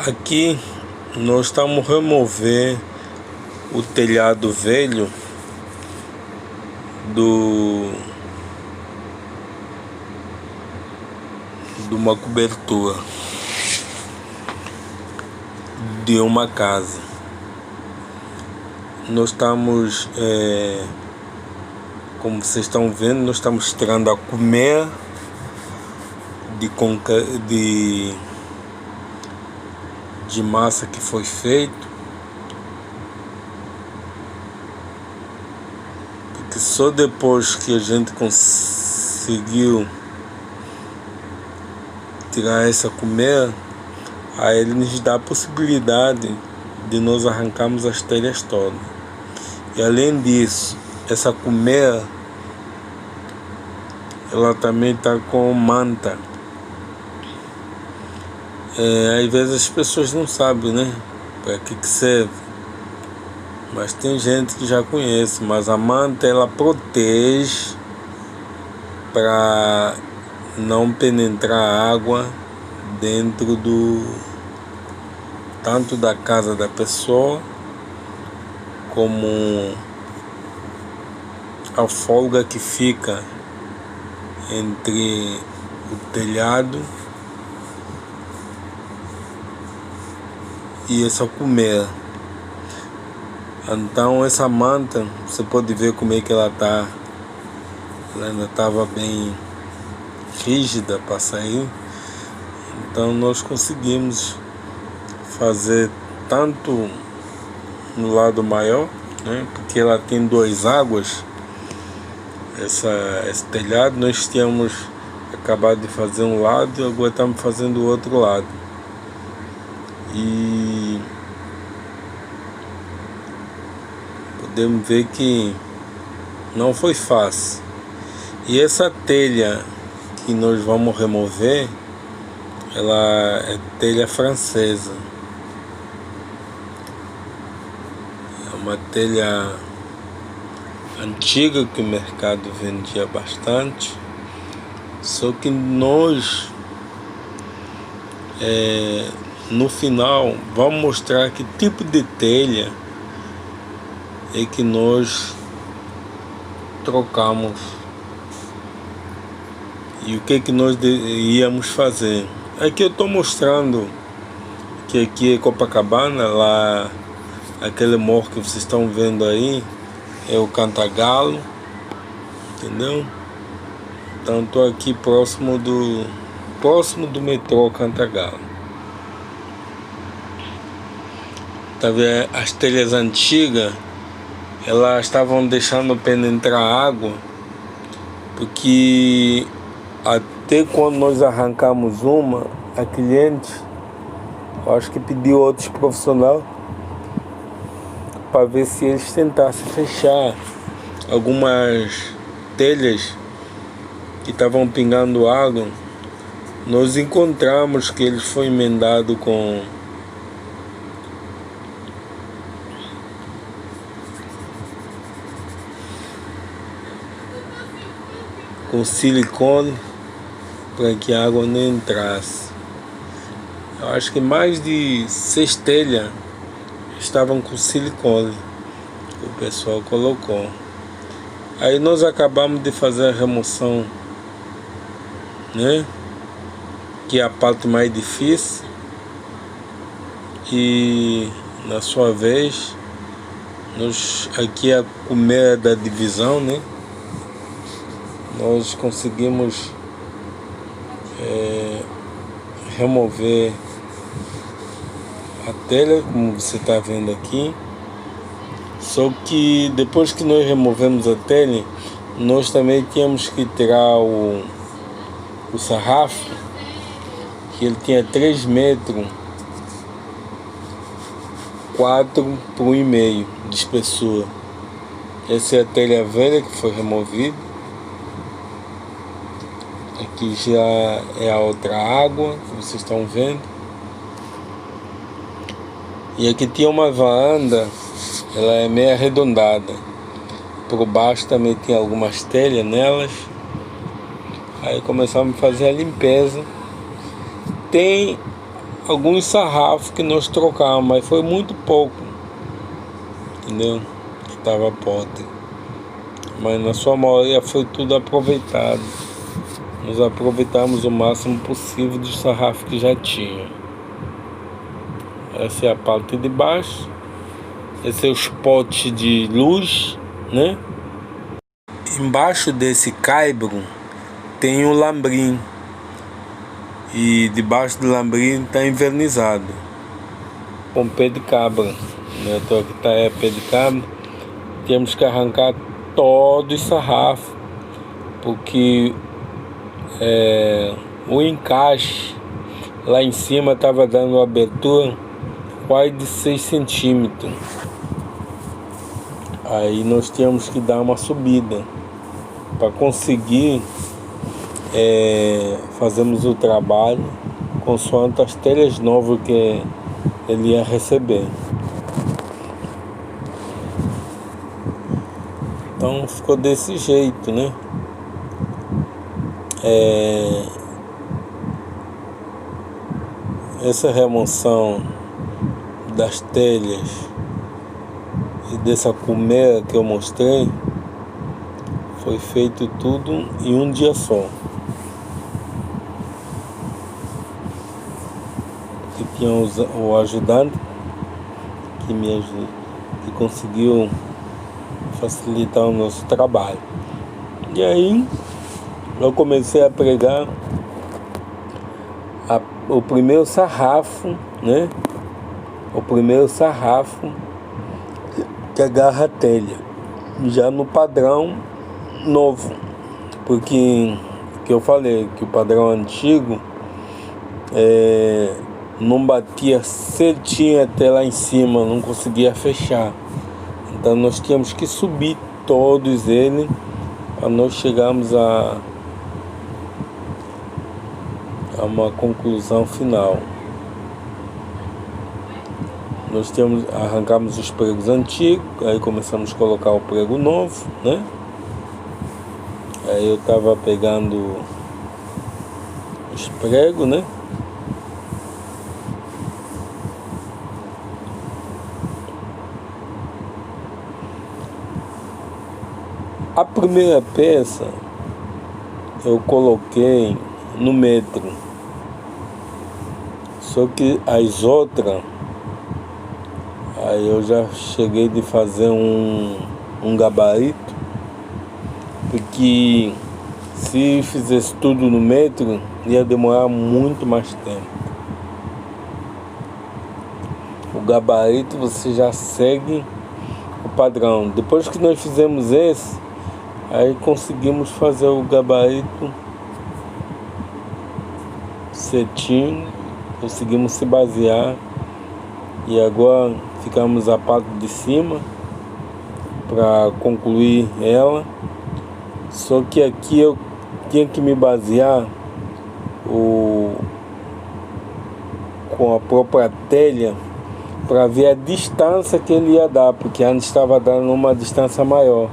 Aqui nós estamos remover o telhado velho de uma cobertura de uma casa. Nós estamos, como vocês estão vendo, nós estamos tirando a colmeia de massa que foi feito, porque só depois que a gente conseguiu tirar essa colmeia, aí ele nos dá a possibilidade de nós arrancarmos as telhas todas. E além disso, essa colmeia ela também está com manta. Às vezes as pessoas não sabem, né, para que serve, mas tem gente que já conhece. Mas a manta ela protege para não penetrar água dentro tanto da casa da pessoa como a folga que fica entre o telhado e essa colmeia. Então essa manta, você pode ver como é que ela tá. Ela ainda estava bem rígida para sair. Então nós conseguimos fazer tanto no lado maior, né, porque ela tem duas águas. Esse telhado nós tínhamos acabado de fazer um lado e agora estamos fazendo o outro lado. E podemos ver que não foi fácil. E essa telha que nós vamos remover, ela é telha francesa. É uma telha antiga que o mercado vendia bastante. Só que nós no final vamos mostrar que tipo de telha é que nós trocamos e o que nós íamos fazer. Aqui eu estou mostrando que aqui é Copacabana, lá aquele morro que vocês estão vendo aí é o Cantagalo, entendeu? Então estou aqui próximo do metrô Cantagalo. Tá vendo? As telhas antigas, elas estavam deixando penetrar água, porque até quando nós arrancamos uma, a cliente, eu acho que pediu outros profissionais para ver se eles tentassem fechar algumas telhas que estavam pingando água. Nós encontramos que ele foi emendado com silicone para que a água não entrasse. Eu acho que mais de 6 telhas estavam com silicone que o pessoal colocou. Aí nós acabamos de fazer a remoção, né, que é a parte mais difícil. E na sua vez, nós aqui a colmeia da divisão, né, nós conseguimos remover a telha, como você está vendo aqui. Só que depois que nós removemos a telha, nós também tínhamos que tirar o sarrafo, que ele tinha 3 metros, 4 por 1,5 de espessura. Essa é a telha velha que foi removida. Aqui já é a outra água que vocês estão vendo. E aqui tinha uma varanda, ela é meio arredondada. Por baixo também tem algumas telhas nelas. Aí começamos a fazer a limpeza. Tem alguns sarrafos que nós trocamos, mas foi muito pouco, entendeu? Que estava podre. Mas na sua maioria foi tudo aproveitado. Nós aproveitamos o máximo possível dos sarrafos que já tinha. Essa é a parte de baixo. Esse é os potes de luz, né? Embaixo desse caibro tem um lambrim. E debaixo do lambrim está envernizado com pé de cabra, né? Então aqui está pé de cabra. Temos que arrancar todos os sarrafos, porque o encaixe lá em cima estava dando uma abertura quase de 6 centímetros. Aí nós tínhamos que dar uma subida para conseguir fazermos o trabalho consoante as telhas novas que ele ia receber. Então ficou desse jeito, né? Essa remoção das telhas e dessa colmeia que eu mostrei foi feito tudo em um dia só. Que tinha o ajudante que me ajudou, que conseguiu facilitar o nosso trabalho. E aí eu comecei a pregar o primeiro sarrafo, né? O primeiro sarrafo que agarra a telha, já no padrão novo, porque que eu falei que o padrão antigo não batia certinho até lá em cima, não conseguia fechar. Então nós tínhamos que subir todos eles para nós chegarmos a uma conclusão final. Nós arrancamos os pregos antigos, aí começamos a colocar o prego novo, né? Aí eu estava pegando os pregos, né? A primeira peça eu coloquei no metro, só que as outras, aí eu já cheguei de fazer um gabarito, porque se fizesse tudo no metro ia demorar muito mais tempo. O gabarito você já segue o padrão. Depois que nós fizemos esse, aí conseguimos fazer o gabarito certinho, conseguimos se basear, e agora ficamos a parte de cima para concluir ela. Só que aqui eu tinha que me basear com a própria telha para ver a distância que ele ia dar, porque antes estava dando uma distância maior.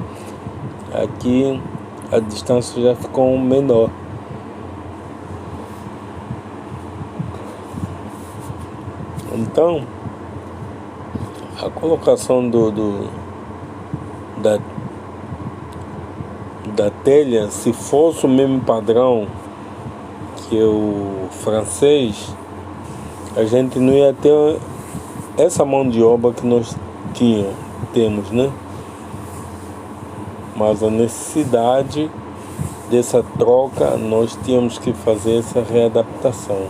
Aqui a distância já ficou menor. Então a colocação da telha, se fosse o mesmo padrão que o francês, a gente não ia ter essa mão de obra que nós temos, né? Mas a necessidade dessa troca, nós tínhamos que fazer essa readaptação.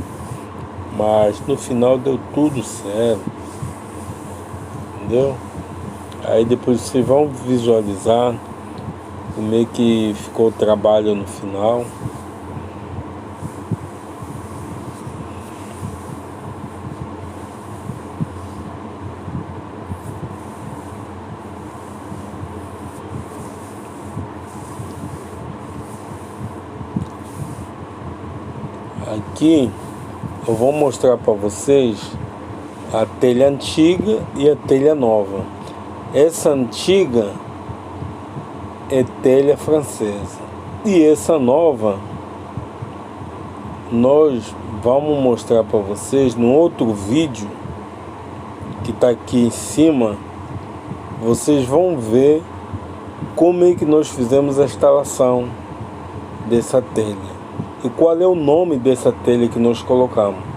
Mas no final deu tudo certo, entendeu? Aí depois vocês vão visualizar como é que ficou o trabalho no final. Aqui eu vou mostrar para vocês a telha antiga e a telha nova. Essa antiga é telha francesa e essa nova nós vamos mostrar para vocês no outro vídeo que está aqui em cima. Vocês vão ver como é que nós fizemos a instalação dessa telha e qual é o nome dessa telha que nós colocamos.